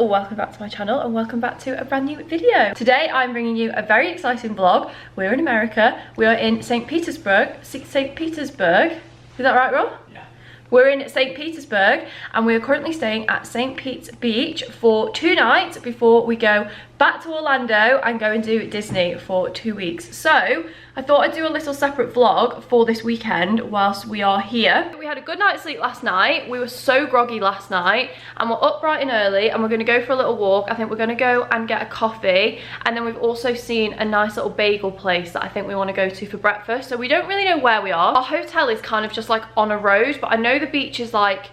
or welcome back to my channel and welcome back to a brand new video. Today I'm bringing you a very exciting vlog. We're in America. We are in St. Petersburg. St. Petersburg. Is that right, Rob? Yeah. We're in St. Petersburg and we're currently staying at St. Pete's Beach for 2 nights before we go back to Orlando and go and do Disney for 2 weeks. So I thought I'd do a little separate vlog for this weekend whilst we are here. We had a good night's sleep last night. We were so groggy last night and we're up bright and early and we're going to go for a little walk. I think we're going to go and get a coffee, and then we've also seen a nice little bagel place that I think we want to go to for breakfast. So we don't really know where we are. Our hotel is kind of just like on a road, but I know the beach is like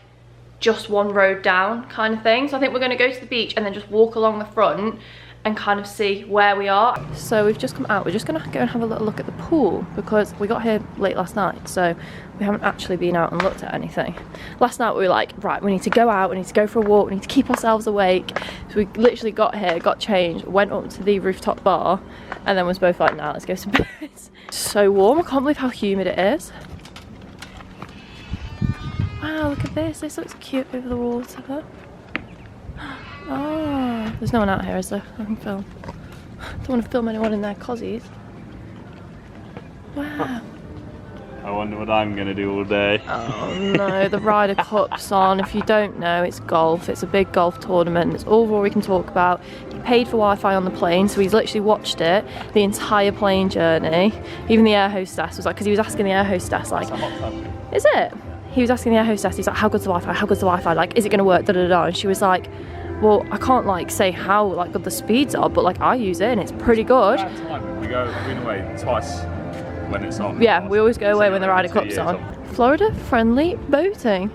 just one road down kind of thing. So I think we're going to go to the beach and then just walk along the front and kind of see where we are. So we've just come out. We're just gonna go and have a little look at the pool because we got here late last night, so we haven't actually been out and looked at anything. Last night we were like, right, we need to go out, we need to go for a walk, we need to keep ourselves awake. So we literally got here, got changed, went up to the rooftop bar, and then was both like, nah, let's go to bed. It's so warm. I can't believe how humid it is. Wow, look at this. This looks cute over the water. Oh, there's no one out here, is there? I can film. Don't want to film anyone in their cozies. Wow. I wonder what I'm going to do all day. Oh no, the Ryder Cup's on. If you don't know, it's golf. It's a big golf tournament. It's all Rory can talk about. He paid for Wi-Fi on the plane, so he's literally watched it the entire plane journey. Even the air hostess was like, because he was asking the air hostess like, is it? He was asking the air hostess, he's like, how good's the Wi-Fi? How good's the Wi-Fi? Like, is it going to work? Da da da. And she was like, well, I can't like say how like good the speeds are, but like I use it and it's pretty good. We've been away twice when it's on. Yeah, we always go away when the Ryder Cup's on. Florida friendly boating.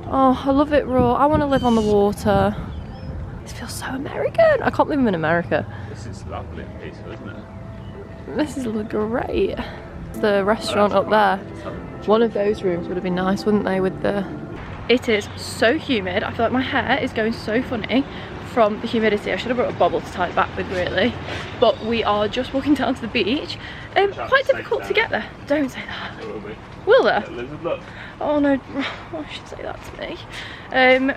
Oh, I love it raw. I want to live on the water. This feels so American. I can't believe I'm in America. This is lovely and peaceful, isn't it? This is great. The restaurant up there. One of those rooms would have been nice, wouldn't they, with the... It is so humid. I feel like my hair is going so funny from the humidity. I should have brought a bobble to tie it back with, really. But we are just walking down to the beach. Quite difficult to get there. Don't say that. It will be. Will there? Look. Oh no, why should say that to me?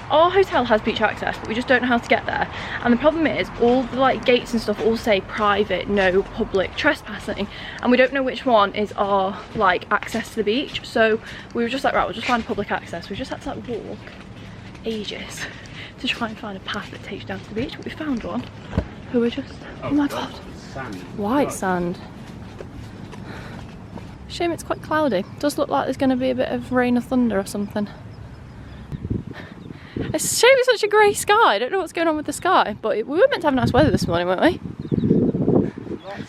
Our hotel has beach access, but we just don't know how to get there. And the problem is, all the like gates and stuff all say private, no public trespassing, and we don't know which one is our like access to the beach. So we were just like, right, we'll just find public access. We just had to like walk ages to try and find a path that takes you down to the beach, but we found one. Who were just, oh my god, sand. White sand. Shame it's quite cloudy. Does look like there's going to be a bit of rain or thunder or something. It's a shame it's such a grey sky. I don't know what's going on with the sky, but we were meant to have nice weather this morning, weren't we?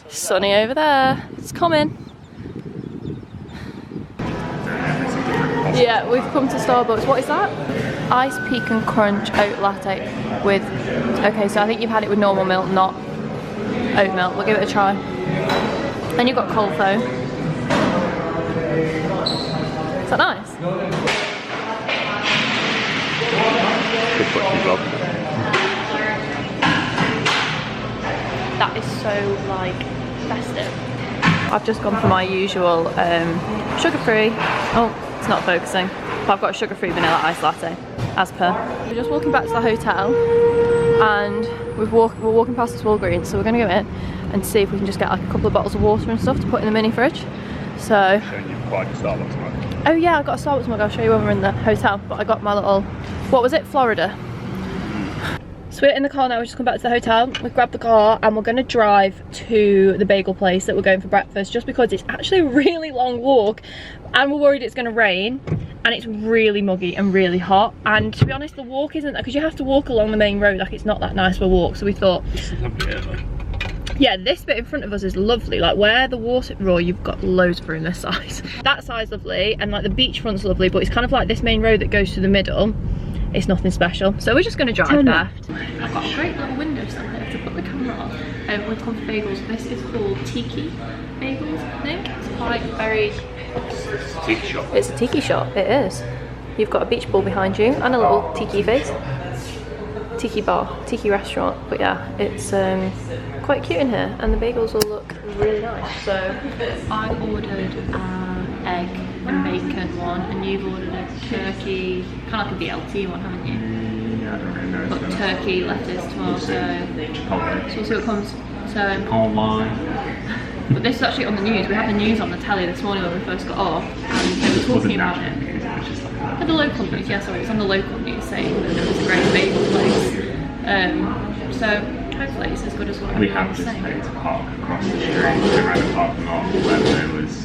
Sunny over there. It's coming. Yeah, we've come to Starbucks. What is that? Ice pecan crunch oat latte with... Okay, so I think you've had it with normal milk, not oat milk. We'll give it a try. Then you've got cold foam. Is that nice? That is so like festive. I've just gone for my usual sugar-free. Oh, it's not focusing. But I've got a sugar-free vanilla ice latte, as per. We're just walking back to the hotel, and we're walking past this Walgreens, so we're going to go in and see if we can just get like a couple of bottles of water and stuff to put in the mini fridge. So. Showing you quite a Starbucks mug. Oh yeah, I got a Starbucks mug. I'll show you when we're in the hotel. But I got my little, what was it? Florida. So we're in the car now. We just come back to the hotel. We've grabbed the car and we're going to drive to the bagel place that we're going for breakfast, just because it's actually a really long walk and we're worried it's going to rain and it's really muggy and really hot. And to be honest, the walk isn't, because you have to walk along the main road, like it's not that nice of a walk. So we thought, yeah, this bit in front of us is lovely. Like where the water, Raw, you've got loads of room this side. That side's lovely, and like the beachfront's lovely, but it's kind of like this main road that goes through the middle. It's nothing special. So we're just going to drive left. I've got a great little window stand there to put the camera on. We've come for bagels. This is called Tiki Bagels, I think. It's quite very... Tiki shop. It's a tiki shop, it is. You've got a beach ball behind you and a little tiki face. Tiki bar, tiki restaurant. But yeah, it's quite cute in here, and the bagels all look really nice. So I ordered egg and bacon one, and you've ordered a turkey, kind of like a BLT one, haven't you? I don't really know. Got turkey, lettuce, tomato. So we'll see what comes. So. Online. But this is actually on the news. We had the news on the telly this morning when we first got off, and they were talking about it. Had the local news, yeah, sorry, it was on the local news saying that it was a great bagel place. So hopefully it's as good as what we have just paid to park across the street. We ran a parking lot where there was.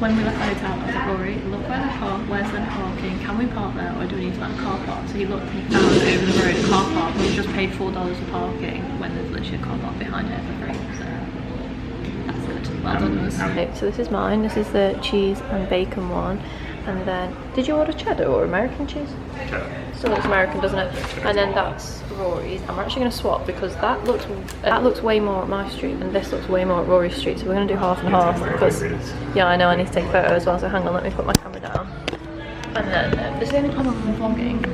When we left the hotel, I was like, Rory, look where they park, where's their parking? Can we park there, or do we need to let the car park? So he looked and he found over the road a car park, and we just paid $4 for parking when there's literally a car park behind it for free. So that's good. Well done us. Okay, so this is mine. This is the cheese and bacon one. And then, did you order cheddar or American cheese? Cheddar. Still looks American, doesn't it? And then that's Rory's. And we're actually going to swap because that looks way more at my street and this looks way more at Rory's street. So we're going to do half and half because, yeah, I know I need to take a photo as well. So hang on, let me put my camera down. And then this is the only problem with vlogging.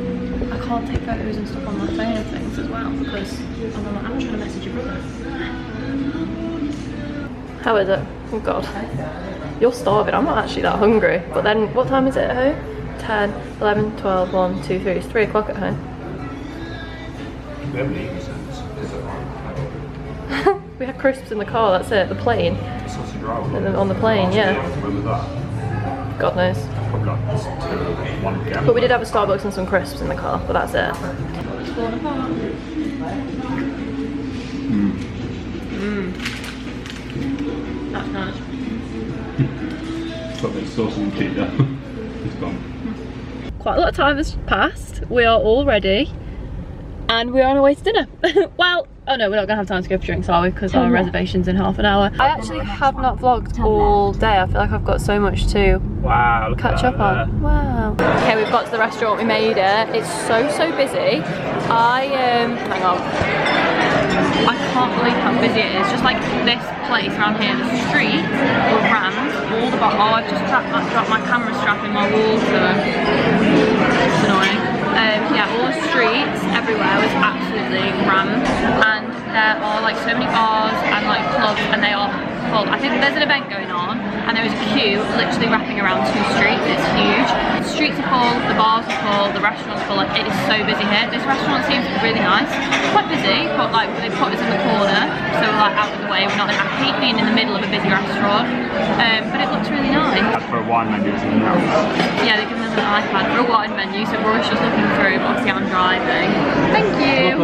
I can't take photos and stuff on my phone and things as well because I'm trying to message your brother. How is it? Oh God. You're starving. I'm not actually that hungry. But then, what time is it at home? 10, 11, 12, 1, 2, 3. It's 3 o'clock at home. We haven't eaten since. We had crisps in the car, that's it. The plane. Sausage roll. And then on the plane, yeah. When was that? God knows. Probably like 1 p.m. But we did have a Starbucks and some crisps in the car, but that's it. It's falling apart. That's nice. Got a bit of sauce and cheese there. It's gone. Quite a lot of time has passed. We are all ready. And we're on our way to dinner. Well, oh no, we're not gonna have time to go for drinks, are we? Because our reservation's in half an hour. I actually have not vlogged all day. I feel like I've got so much to catch up on. Wow. Okay, we've got to the restaurant, we made it. It's so busy. Hang on. I can't believe how busy it is. Just like this place around here, the streets were rammed. All the I've just dropped my camera strap in my water. It's annoying. Yeah, all the streets everywhere was absolutely rammed, and there are like so many bars and like clubs, and they are full. I think there's an event going on, and there is a queue literally wrapping around 2 streets. It's huge. The streets are full, the bars are full, the restaurants are full. Like, it is so busy here. This restaurant seems really nice. It's quite busy, but like they put us in the corner, so we're like out of the way. We're not. I hate being in the middle of a busy restaurant, but it looks really nice. For a wine menu, is it now? Yeah, they've given us an iPad for a wine menu, so Rory's just looking through, but obviously I'm driving. Thank you!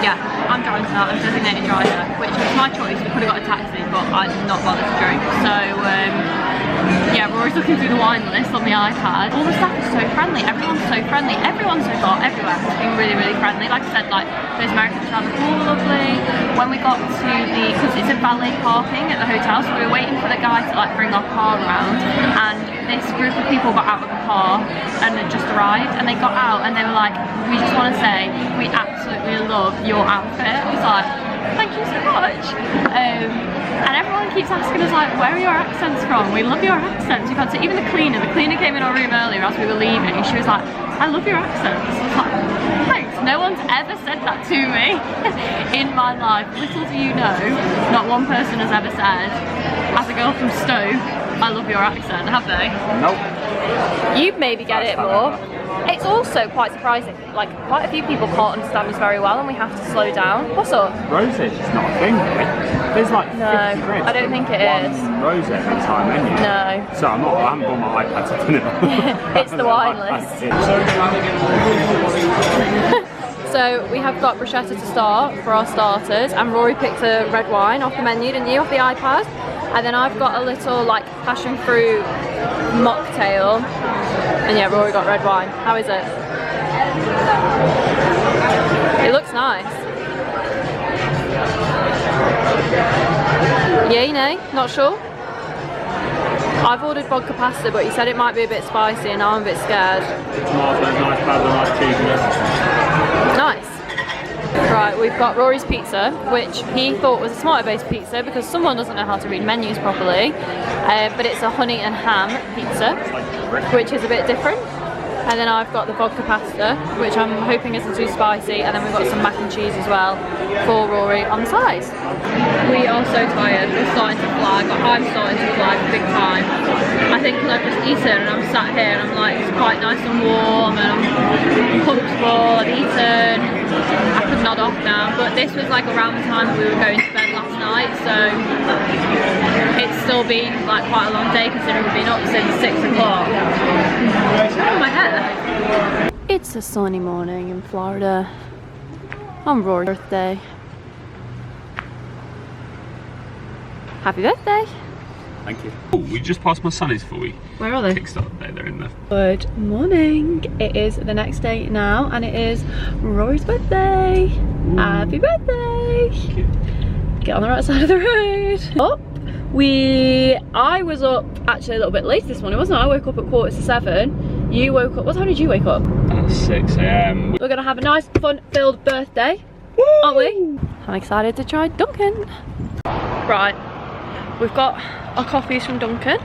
Yeah, I'm driving tonight, I'm a designated driver, which was my choice. We could have got a taxi, but I did not bother to drink. So, yeah, Rory's looking through the wine list on the iPad. All the staff is so friendly, everyone's so friendly, everyone's so far, everywhere has been really friendly. Like I said, like, those Americans around the pool were lovely. When we got to because it's a valet parking at the hotel, so we were waiting for the guy to like bring our car around, and this group of people got out of the car and had just arrived, and they got out and they were like, we just want to say we absolutely love your outfit. It was like, thank you so much. And everyone keeps asking us like, where are your accents from? We love your accents. We've had to, even the cleaner came in our room earlier as we were leaving, and she was like, I love your accents. I was like, thanks. No one's ever said that to me in my life. Little do you know, not one person has ever said, as a girl from Stoke, I love your accent, have they? Nope. You maybe get it more. It's also quite surprising, like quite a few people can't understand us very well and we have to slow down. What's up? Rosé is not a thing, really. There's like 50 I don't think it is. Rosé every time menu. No. So I haven't brought my iPad to dinner. It's the wine list. So we have got bruschetta to start for our starters, and Rory picked a red wine off the menu, didn't you, off the iPad? And then I've got a little like passion fruit mocktail, and yeah, Rory got red wine. How is it? It looks nice. Yay, nay? Not sure? I've ordered vodka pasta, but he said it might be a bit spicy, and now I'm a bit scared. Nice. Right, we've got Rory's pizza, which he thought was a tomato-based pizza because someone doesn't know how to read menus properly. But it's a honey and ham pizza, which is a bit different. And then I've got the vodka pasta, which I'm hoping isn't too spicy. And then we've got some mac and cheese as well for Rory on the sides. We are so tired. We're starting to flag. I'm starting to flag big time. I think because I've just eaten and I'm sat here and I'm like, it's quite nice and warm and I'm comfortable. I've eaten. I could nod off now. But this was like around the time that we were going to bed last night. So it's still been like quite a long day considering we've been up since 6 o'clock. Oh, my hair. It's a sunny morning in Florida on Rory's birthday. Happy birthday. Thank you. Oh, we just passed my Sunnies for we. Where are they? Kickstart day, they're in there. Good morning. It is the next day now and it is Rory's birthday. Ooh. Happy birthday. Thank you. Get on the right side of the road. Up. I was up actually a little bit late this morning, wasn't I? I woke up at 6:45. You woke up, what time did you wake up? 6 AM. We're gonna have a nice fun filled birthday, aren't we? I'm excited to try Dunkin'. Right, we've got our coffees from Dunkin'.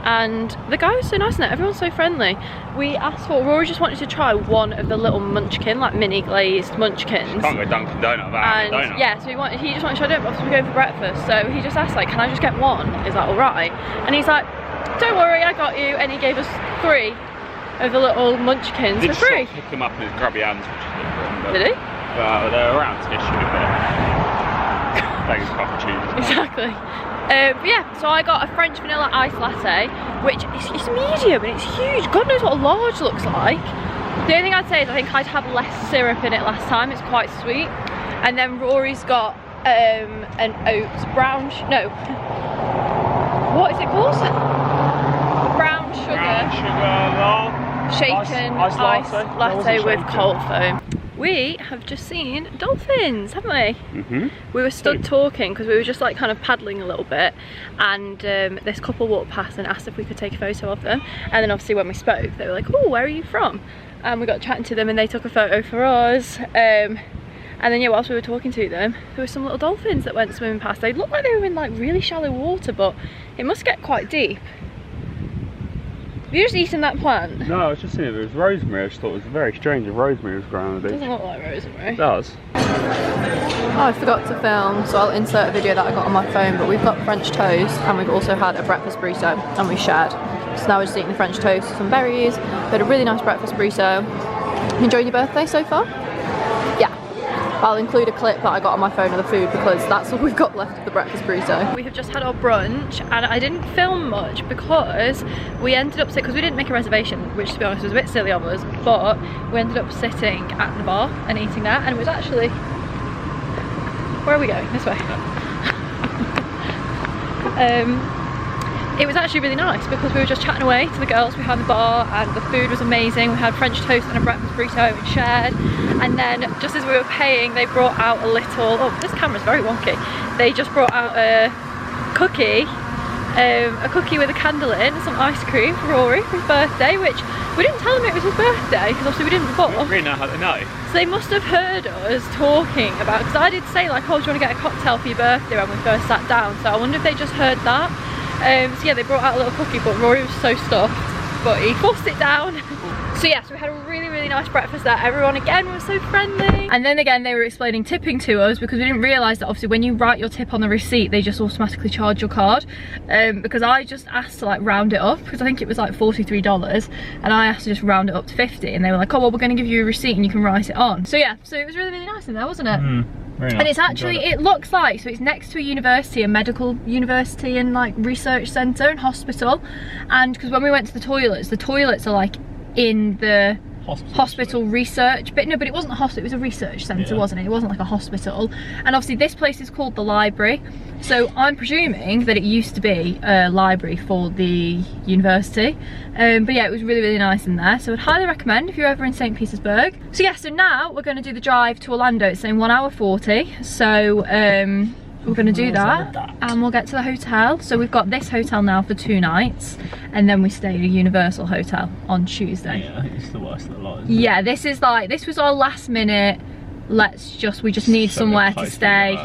And the guy was so nice in it, everyone's so friendly. We asked for, Rory just wanted to try one of the little munchkin, like mini glazed munchkins. You can't go Dunkin' Donut without a donut. Yeah, so he just wanted to try it, but obviously we're going for breakfast. So he just asked like, can I just get one? Is that all right? And he's like, don't worry, I got you. And he gave us 3 of the little munchkins for free. He picked them up in his grubby hands, which is different. Did he? Well, they're around tissue, but beggars can't choose. Exactly. But yeah, so I got a French vanilla ice latte, which is medium and it's huge. God knows what a large looks like. The only thing I'd say is I think I'd have less syrup in it last time. It's quite sweet. And then Rory's got an oats brown, no, what is it called? Brown sugar shaken ice latte with cold foam. We have just seen dolphins, haven't we? Mm-hmm. We were stood talking because we were just like kind of paddling a little bit, and this couple walked past and asked if we could take a photo of them. And then obviously when we spoke, they were like, oh, where are you from? And we got chatting to them and they took a photo for us. And then yeah, whilst we were talking to them, there were some little dolphins that went swimming past. They looked like they were in like really shallow water, but it must get quite deep. Have you just eaten that plant? No, I was just seeing if it was rosemary. I just thought it was very strange if rosemary was growing on the beach. It doesn't look like rosemary. It does. Oh, I forgot to film, so I'll insert a video that I got on my phone, but we've got French toast and we've also had a breakfast burrito and we shared. So now we're just eating the French toast with some berries. We had a really nice breakfast burrito. You enjoying your birthday so far? Yeah. I'll include a clip that I got on my phone of the food because that's all we've got left of the breakfast burrito. We have just had our brunch and I didn't film much because we ended up sitting, because we didn't make a reservation, which to be honest was a bit silly of us, but we ended up sitting at the bar and eating that, and it was actually, where are we going? This way. It was actually really nice because we were just chatting away to the girls behind the bar and the food was amazing. We had French toast and a breakfast burrito and shared, and then just as we were paying they brought out a little, oh this camera's very wonky, they just brought out a cookie with a candle in, some ice cream for Rory for his birthday, which we didn't tell him it was his birthday because obviously we didn't book. We don't really know how they know. So they must have heard us talking about, because I did say like, oh do you want to get a cocktail for your birthday when we first sat down, so I wonder if they just heard that. So yeah, they brought out a little cookie, but Rory was so stuffed, but he forced it down. So yeah, so we had a really, really nice breakfast there. Everyone again was so friendly. And then again, they were explaining tipping to us because we didn't realise that obviously when you write your tip on the receipt, they just automatically charge your card. Because I just asked to like round it up because I think it was like $43, and I asked to just round it up to 50, and they were like, oh well, we're going to give you a receipt and you can write it on. So yeah, so it was really, really nice in there, wasn't it? Mm. Nice. And it's actually, it looks like, so it's next to a university, a medical university and like research centre and hospital. And because when we went to the toilets are like in the hospital research bit. No, but it wasn't a hospital, it was a research centre, wasn't it? It wasn't like a hospital. And obviously this place is called the library. So I'm presuming that it used to be a library for the university. But yeah, it was really, really nice in there. So I'd highly recommend if you're ever in St. Petersburg. So yeah, so now we're going to do the drive to Orlando. It's saying 1 hour 40. So we're going to do that and we'll get to the hotel. So we've got this hotel now for 2 nights, and then we stay at a Universal hotel on Tuesday. Yeah, I think it's the worst of the lot, isn't it? Yeah, this is like, this was our last minute, we just need somewhere to stay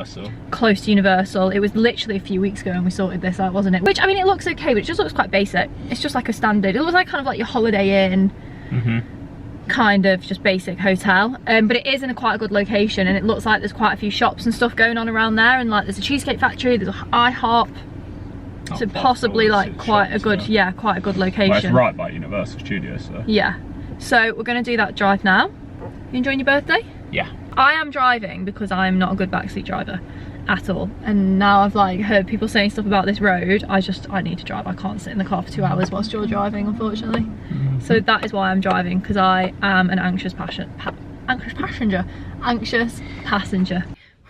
close to Universal. It was literally a few weeks ago and we sorted this out, wasn't it? Which, I mean, it looks okay, but it just looks quite basic. It's just like a standard, it looks like kind of like your Holiday Inn. kind of just basic hotel, but it is in quite a good location, and it looks like there's quite a few shops and stuff going on around there, and like there's a cheesecake factory, there's an IHOP, so possibly like quite a good, yeah, quite a good location. Well, it's right by Universal Studios, so. Yeah, so we're going to do that drive now. You enjoying your birthday? Yeah. I am driving because I'm not a good backseat driver at all, and now I've like heard people saying stuff about this road. I need to drive. I can't sit in the car for 2 hours whilst you're driving, unfortunately. So that is why I'm driving, because I am an anxious passenger.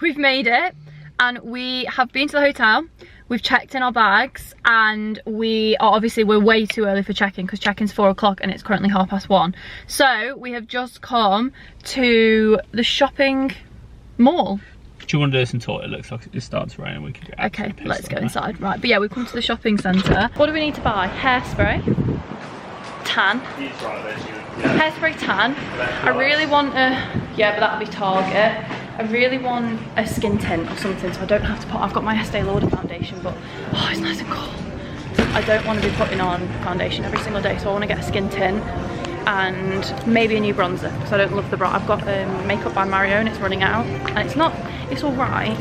We've made it, and we have been to the hotel. We've checked in our bags, and we're way too early for check-in because check-in's 4 o'clock and it's currently 1:30. So we have just come to the shopping mall. Do you want to do this until it looks like it starts raining? We can get okay, let's go inside. Right, but yeah, we've come to the shopping centre. What do we need to buy? Hairspray, tan. Hairspray tan. I really want a, yeah, but that'll be Target. I really want a skin tint or something, so I don't have to put, I've got my Estee Lauder foundation, but oh, it's nice and cool. I don't want to be putting on foundation every single day, so I want to get a skin tint and maybe a new bronzer, because I don't love the bronzer. I've got Makeup by Mario and it's running out, and it's alright,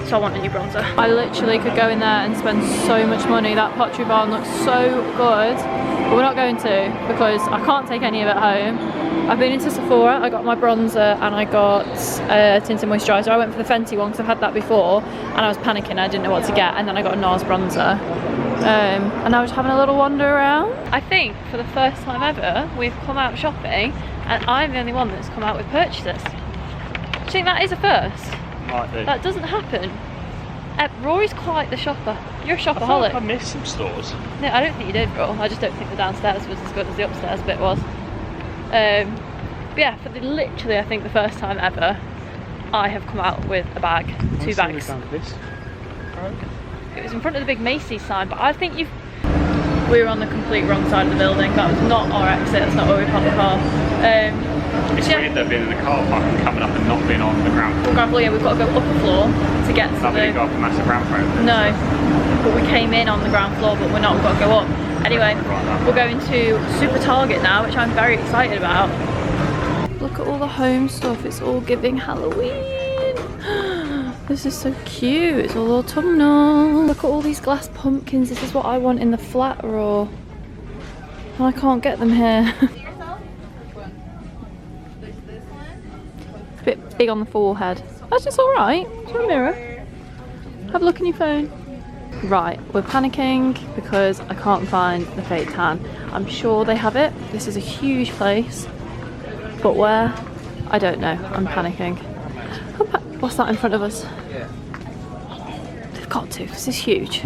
so I want a new bronzer. I literally could go in there and spend so much money. That pottery barn looks so good, but we're not going to because I can't take any of it home. I've been into Sephora, I got my bronzer and I got a tinted moisturiser. I went for the Fenty one because I've had that before and I was panicking, I didn't know what to get, and then I got a NARS bronzer. And I was having a little wander around. I think for the first time ever we've come out shopping and I'm the only one that's come out with purchases. Do you think that is a first? Might be. That doesn't happen. Rory's quite the shopper. You're a shopaholic. I feel like I missed some stores. No, I don't think you did, bro. I just don't think the downstairs was as good as the upstairs bit was. But yeah, for literally I think the first time ever I have come out with a bag, 2 bags. It was in front of the big Macy's sign, but I think we were on the complete wrong side of the building. That was not our exit, that's not where we parked the car. It's weird though, being in the car park and coming up and not being on the ground floor. Ground floor, yeah, we've got to go up a floor to get to Nobody got up a massive ground floor. No, but we came in on the ground floor, but we're not, we've got to go up. Anyway, we're going to Super Target now, which I'm very excited about. Look at all the home stuff, it's all giving Halloween. This is so cute, it's all autumnal. Look at all these glass pumpkins, this is what I want in the flat row. And I can't get them here. It's a bit big on the forehead. That's just alright. Is there a mirror? Have a look in your phone. Right, we're panicking because I can't find the fake tan. I'm sure they have it. This is a huge place. But where? I don't know. I'm panicking. What's that in front of us? They've got to, this is huge.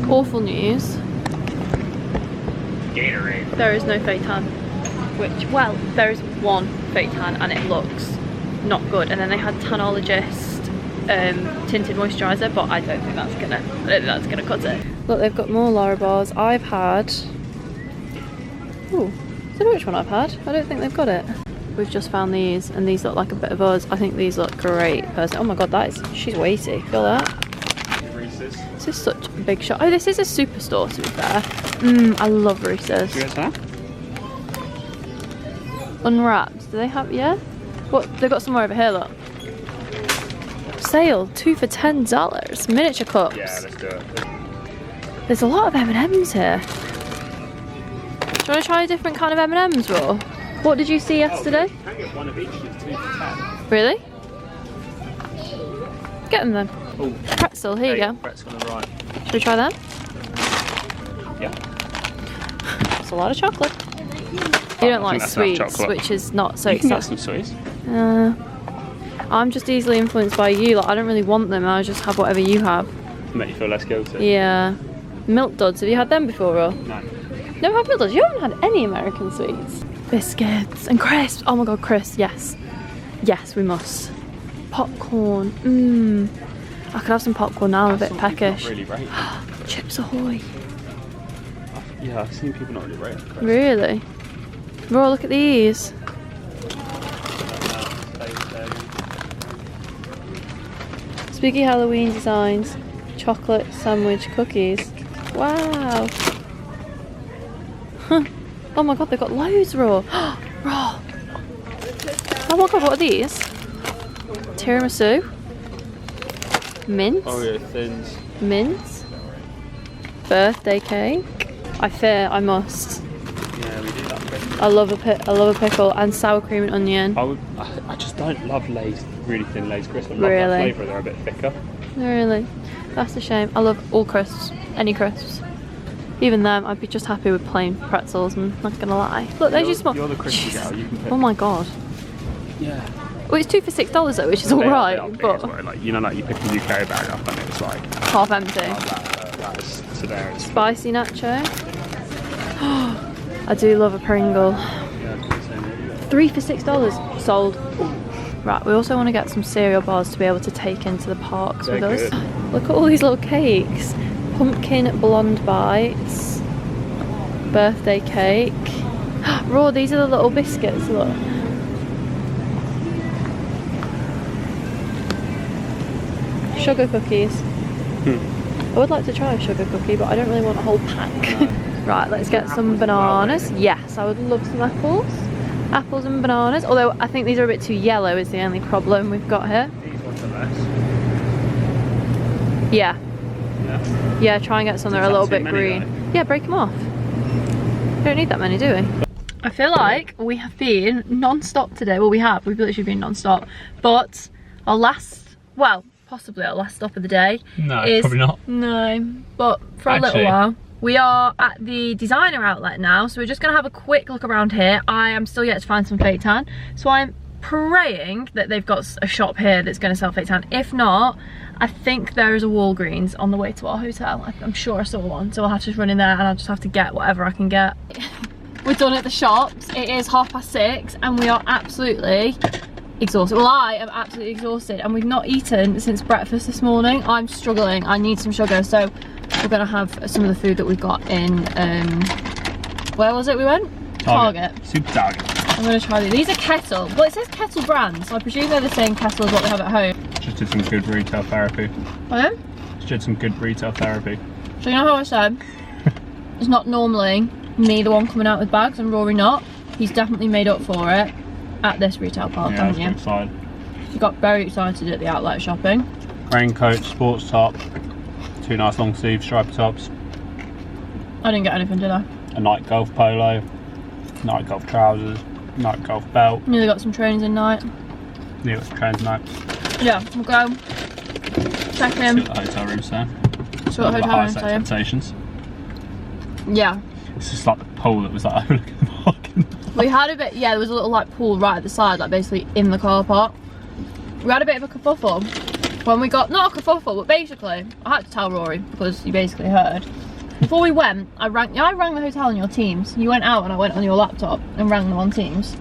Awful news. Gatorade. There is no fake tan. Which, well, there is one fake tan and it looks not good. And then they had Tanologist tinted moisturiser, but I don't think that's gonna cut it. Look, they've got more Larabars. I've had, ooh, I don't know which one I've had. I don't think they've got it. We've just found these, and these look like a bit of us. I think these look great. Oh my god, she's weighty. Feel that? Reese's. This is such a big shop. Oh, this is a superstore to be fair. I love Reese's. Do you guys have? Unwrapped. Do they have? Yeah. What? They've got some more over here. Look. Sale 2 for $10. Miniature cups. Yeah, let's do it. There's a lot of M&Ms here. Do you want to try a different kind of M&Ms, Raw? What did you see yesterday? You can get one of each, it's 2 for 10. Really? Get them then. Oh, Pretzel, here you go. Pretzel on the right. Should we try them? Yeah. It's a lot of chocolate. You don't like sweets, which is not so exciting. You can get some sweets. I'm just easily influenced by you. Like, I don't really want them. I just have whatever you have. Make you feel less guilty. Yeah. Milk duds. Have you had them before, or? No. Never had milk duds. You haven't had any American sweets. Biscuits and crisps. Oh my god, crisps. Yes. Yes, we must. Popcorn. I could have some popcorn now. I'm a bit peckish. Really rate. Chips Ahoy. Yeah, I've seen people not really rate it. Really? Raw, look at these. Spooky Halloween designs. Chocolate sandwich cookies. Wow. Huh. Oh my god, they've got loads, Raw. Raw. Oh my god, what are these? Tiramisu. Mince. Oh yeah, thins. Mince. Birthday cake. I fear I must. Yeah, we do that bit. I love a pickle and sour cream and onion. I just don't love Lay's, really thin Lay's crisps. I love Really? that flavour, they're a bit thicker. Really? That's a shame. I love all crisps. Any crisps. Even them, I'd be just happy with plain pretzels, I'm not gonna lie. Look, there's your small... You're the crispy girl, you can pick. Oh my god. Yeah. Well, it's 2 for $6 though, which is alright, but... Well, like, you know, like you pick a UK bag up and it's like... half empty. That is today. Spicy nacho. I do love a Pringle. Yeah, 3 for $6. Sold. Right, we also want to get some cereal bars to be able to take into the parks with us. Look at all these little cakes. Pumpkin blonde bites. Birthday cake. Raw, these are the little biscuits, look. Sugar cookies. I would like to try a sugar cookie, but I don't really want a whole pack. Right, let's get some bananas. Yes, I would love some apples. Apples and bananas. Although I think these are a bit too yellow is the only problem we've got here. These ones are less. Yeah. Yeah. Yeah, try and get some that are a little bit green. Yeah, break them off. We don't need that many, do we? I feel like we have been non-stop today. Well, we've literally been non-stop. But our last, well, possibly our last stop of the day No, is... probably not. No, but for a little while. We are at the designer outlet now, so we're just going to have a quick look around here. I am still yet to find some fake tan, so I'm praying that they've got a shop here that's going to sell fake tan. If not, I think there is a Walgreens on the way to our hotel. I'm sure I saw one, so I'll have to just run in there and I'll just have to get whatever I can get. We're done at the shops. It is 6:30 and we are absolutely exhausted. Well, I am absolutely exhausted and we've not eaten since breakfast this morning. I'm struggling. I need some sugar, so we're gonna have some of the food that we've got in, where was it we went? Target. Super Target. I'm gonna try these. These are Kettle. Well, it says Kettle brand, so I presume they're the same Kettle as what we have at home. Just did some good retail therapy. Pardon? Just did some good retail therapy. So you know how I said, it's not normally me the one coming out with bags and Rory not. He's definitely made up for it at this retail park, Yeah, I was haven't you? excited. You got very excited at the outlet shopping. Raincoat, sports top, 2 nice long sleeve striped tops. I didn't get anything, did I? A night golf polo, night golf trousers, night golf belt. Nearly got some trainers in night. Nearly got trained tonight. Yeah, we'll go. Check in. See what the hotel room's saying. See what the hotel room's saying. Expectations. Yeah. It's just like the pool that was like overlooking the parking. We had a bit, yeah, there was a little like pool right at the side, like basically in the car park. We had a bit of a kerfuffle when we got, not a kerfuffle, but basically, I had to tell Rory because you basically heard. Before we went, I rang the hotel on your Teams. You went out and I went on your laptop and rang them on Teams.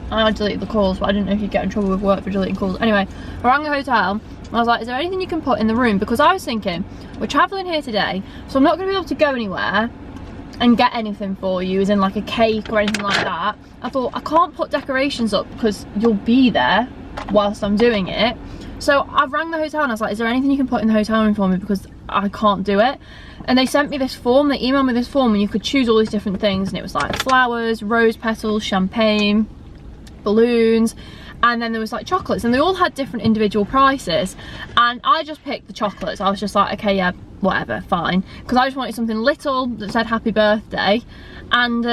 I deleted the calls, but I didn't know if you'd get in trouble with work for deleting calls. Anyway, I rang the hotel and I was like, is there anything you can put in the room? Because I was thinking, we're travelling here today, so I'm not going to be able to go anywhere and get anything for you, as in like a cake or anything like that. I thought, I can't put decorations up because you'll be there whilst I'm doing it. So I rang the hotel and I was like, is there anything you can put in the hotel room for me, because I can't do it. And they sent me this form, they emailed me this form and you could choose all these different things, and it was like flowers, rose petals, champagne, balloons, and then there was like chocolates, and they all had different individual prices, and I just picked the chocolates. I was just like, okay, yeah, whatever, fine, because I just wanted something little that said happy birthday. And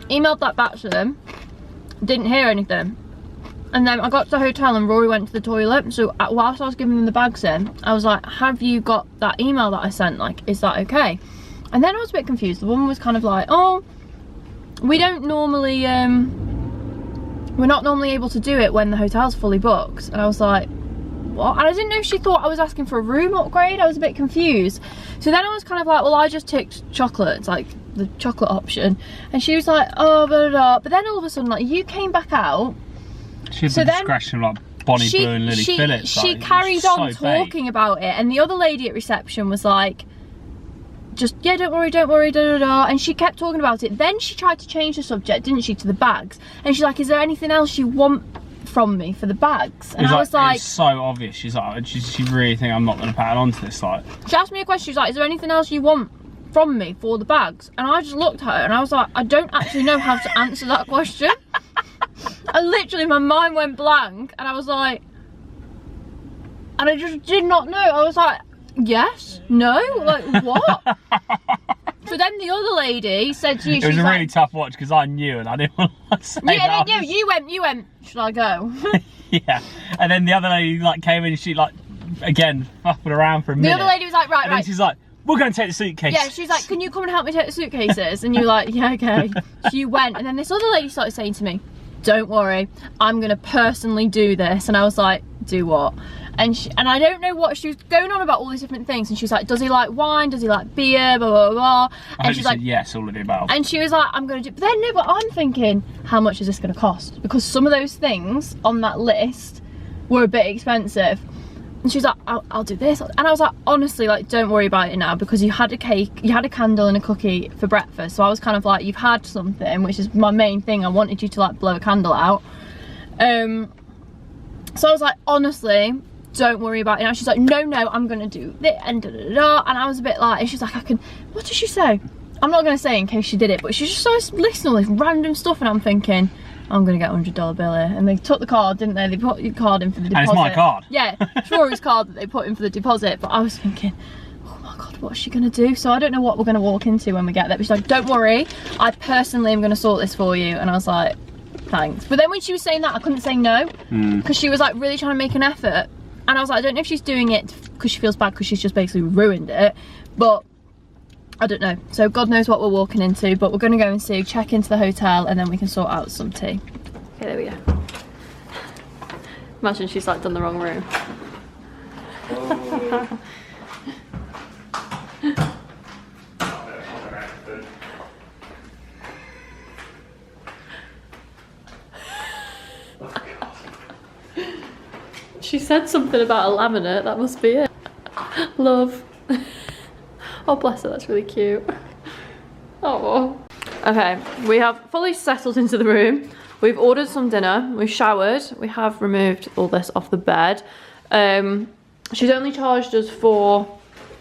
emailed that back to them, didn't hear anything. And then I got to the hotel and Rory went to the toilet, so whilst I was giving them the bags in, I was like, have you got that email that I sent, like, is that okay? And then I was a bit confused. The woman was kind of like, oh, we don't normally we're not normally able to do it when the hotel's fully booked. And I was like, what? And I didn't know if she thought I was asking for a room upgrade. I was a bit confused. So then I was kind of like, well, I just ticked chocolates, like the chocolate option. And she was like, oh, blah, blah, blah. But then all of a sudden, like, you came back out. She had the discretion of like Bonnie Blue and Lily Phillips. She carried on talking about it, and the other lady at reception was like, just, yeah, don't worry, da da da, and she kept talking about it. Then she tried to change the subject, didn't she, to the bags, and she's like, is there anything else you want from me for the bags? And I was like, it's so obvious. She's like, she really think I'm not going to pattern onto this, like. She asked me a question, she was like, is there anything else you want from me for the bags? And I just looked at her and I was like, I don't actually know how to answer that question. And literally my mind went blank and I was like, and I just did not know. I was like, yes, no, like what? So then the other lady said to you, it was a really tough watch because I knew and I didn't want to say yeah, then you went, should I go? Yeah, and then the other lady like came in and she like, again, fucking around for a minute. The other lady was like, right. And then she's like, we're going to take the suitcase. Yeah, she's like, can you come and help me take the suitcases? And you're like, yeah, okay. So you went, and then this other lady started saying to me, don't worry, I'm going to personally do this. And I was like, do what? And I don't know what she was going on about, all these different things. And she was like, does he like wine? Does he like beer? Blah, blah, blah. And she's like, yes, all of the above. And she was like, I'm going to do, but then no, but I'm thinking, how much is this going to cost? Because some of those things on that list were a bit expensive. And she was like, I'll do this. And I was like, honestly, like, don't worry about it now, because you had a cake, you had a candle and a cookie for breakfast. So I was kind of like, you've had something, which is my main thing. I wanted you to like blow a candle out. So I was like, honestly, don't worry about it now. She's like, no, I'm going to do this and da-da-da-da. And I was a bit like, and she's like, what did she say? I'm not going to say in case she did it, but she just started listing all this random stuff and I'm thinking, I'm gonna get a $100 bill here. And they took the card, didn't they? They put your card in for the deposit. And it's my card. Yeah, Rory's card that they put in for the deposit. But I was thinking, oh my God, what's she gonna do? So I don't know what we're gonna walk into when we get there. But she's like, don't worry, I personally am gonna sort this for you. And I was like, thanks. But then when she was saying that, I couldn't say no, because she was like really trying to make an effort. And I was like, I don't know if she's doing it because she feels bad because she's just basically ruined it, but I don't know. So God knows what we're walking into, but we're gonna go and see, check into the hotel, and then we can sort out some tea. Okay, there we go. Imagine she's like done the wrong room. She said something about a laminate, that must be it. Love. Oh bless her, that's really cute. Oh. Okay, we have fully settled into the room. We've ordered some dinner, we've showered, we have removed all this off the bed. She's only charged us for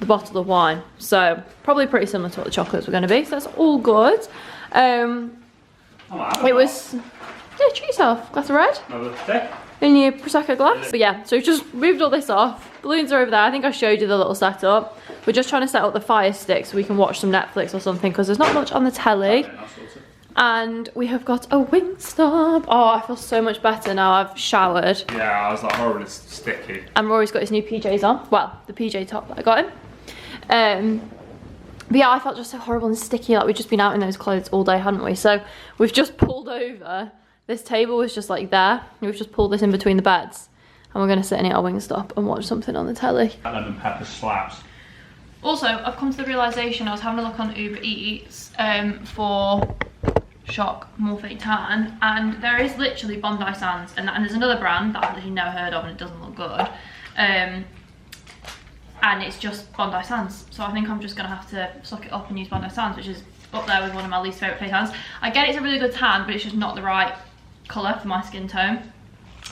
the bottle of wine, so probably pretty similar to what the chocolates were going to be, so that's all good. It was, yeah, treat yourself, glass of red. In your Prosecco glass. But yeah, so we've just moved all this off. Balloons are over there. I think I showed you the little setup. We're just trying to set up the Fire Stick so we can watch some Netflix or something, because there's not much on the telly. And we have got a Wingstop. Oh, I feel so much better now I've showered. Yeah, I was like horribly sticky. And Rory's got his new PJs on. Well, the PJ top that I got him. But yeah, I felt just so horrible and sticky. Like we've just been out in those clothes all day, hadn't we? So we've just pulled over. This table was just like there. We've just pulled this in between the beds. And we're going to sit in it at Wingstop and watch something on the telly. Lemon pepper slaps. Also, I've come to the realisation, I was having a look on Uber Eats for Shock Morphe Tan, and there is literally Bondi Sands, and there's another brand that I've literally never heard of and it doesn't look good. And it's just Bondi Sands. So I think I'm just going to have to suck it up and use Bondi Sands, which is up there with one of my least favourite face tans. I get it's a really good tan, but it's just not the right colour for my skin tone.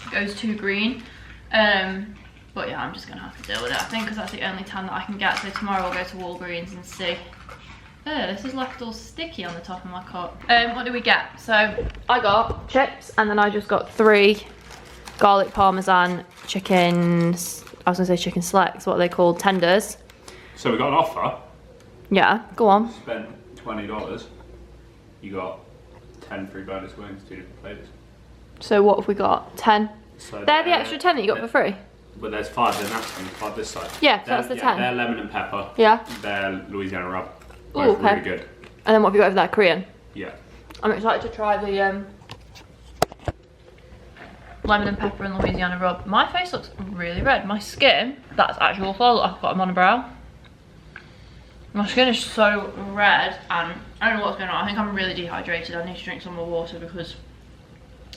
It goes too green. But yeah, I'm just gonna have to deal with it, I think, because that's the only tan that I can get. So tomorrow we'll go to Walgreens and see. Oh, this is left all sticky on the top of my cup. What did we get? So I got chips, and then I just got 3 garlic parmesan chickens. I was gonna say chicken selects. What are they called? Tenders. So we got an offer. Yeah, go on. Spent $20. You got 10 free bonus wings, 2 different flavours. So what have we got? 10. So they're the extra 10 that you got for free? But there's 5 in that one, 5 this side. Yeah, so that's the 10. They're lemon and pepper. Yeah. They're Louisiana rub. Ooh, Both okay. really good. And then what have you got over there? Korean? Yeah. I'm excited to try the lemon and pepper and Louisiana rub. My face looks really red. My skin, that's actual flawless. I've got a monobrow. My skin is so red, and I don't know what's going on. I think I'm really dehydrated. I need to drink some more water because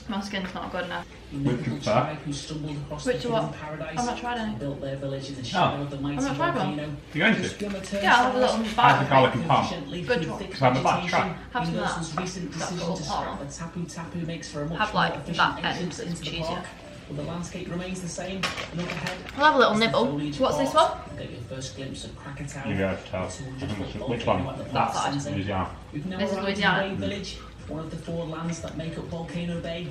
my skin's not good enough. Which one? Which what? I've not tried any. I've not tried one. You going to? Yeah, I'll have a little bite. Have the garlic and palm. Good one. Because I'm about to try. Have some of that. That's all palm. Have like that end, it's cheesier. but the landscape remains the same. Look ahead. I'll have a little nibble. What's this one? Get your first glimpse of Krakatoa. You go to tell. Which one? That's Louisiana. We've now This is arrived Louisiana. in Bay Village, one of the 4 lands that make up Volcano Bay,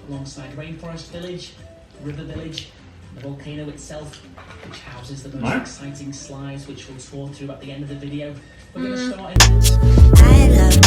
alongside Rainforest Village, River Village, the volcano itself, which houses the most exciting slides, which we'll tour through at the end of the video. We're going to start in... I love